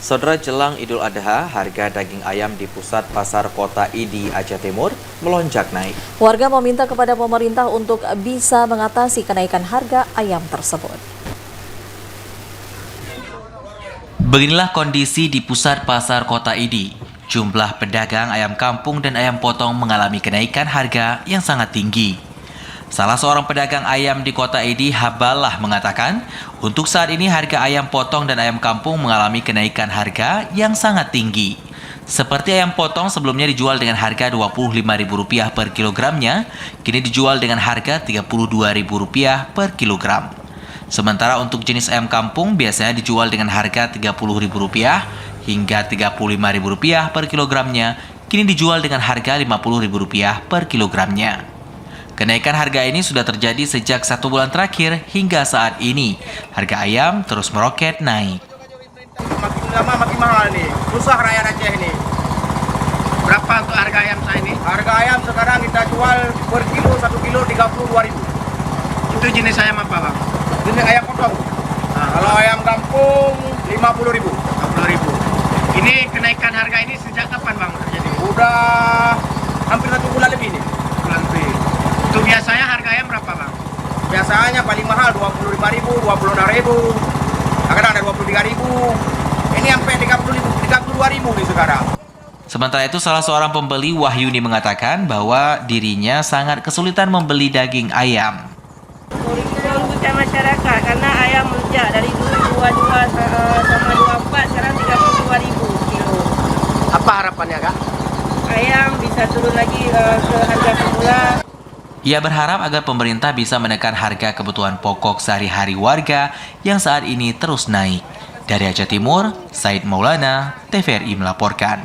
Saudara, jelang Idul Adha, harga daging ayam di pusat pasar kota Idi, Aceh Timur melonjak naik. Warga meminta kepada pemerintah untuk bisa mengatasi kenaikan harga ayam tersebut. Beginilah kondisi di pusat pasar kota Idi. Jumlah pedagang ayam kampung dan ayam potong mengalami kenaikan harga yang sangat tinggi. Salah seorang pedagang ayam di kota Idi, Habalah, mengatakan, untuk saat ini harga ayam potong dan ayam kampung mengalami kenaikan harga yang sangat tinggi. Seperti ayam potong sebelumnya dijual dengan harga Rp25.000 per kilogramnya, kini dijual dengan harga Rp32.000 per kilogram. Sementara untuk jenis ayam kampung biasanya dijual dengan harga Rp30.000 hingga Rp35.000 per kilogramnya, kini dijual dengan harga Rp50.000 per kilogramnya. Kenaikan harga ini sudah terjadi sejak 1 bulan terakhir hingga saat ini. Harga ayam terus meroket naik. Makin lama makin mahal nih, susah rakyat Aceh ini. Berapa untuk harga ayam saat ini? Harga ayam sekarang kita jual per kilo, 1 kilo Rp32.000. Itu jenis ayam apa, Bang? Ini ayam potong. Nah, kalau ayam kampung Rp50.000. Rp50.000. Ini kenaikan harga ini sejak kapan, Bang, terjadi? Udah hampir 1 bulan lebih nih. Bulan lebih. Itu biasanya harga ayam berapa, Bang? Biasanya paling mahal Rp25.000, Rp26.000. Kadang ada Rp23.000. Ini sampai Rp32.000 nih sekarang. Sementara itu, salah seorang pembeli, Wahyuni, mengatakan bahwa dirinya sangat kesulitan membeli daging ayam. Merugikan masyarakat karena ayam melonjak dari dulu 22 sama 24, sekarang Rp32.000 kilo. Apa harapannya, Kak? Ayam bisa turun lagi ke harga semula. Ia berharap agar pemerintah bisa menekan harga kebutuhan pokok sehari-hari warga yang saat ini terus naik. Dari Aceh Timur, Said Maulana, TVRI melaporkan.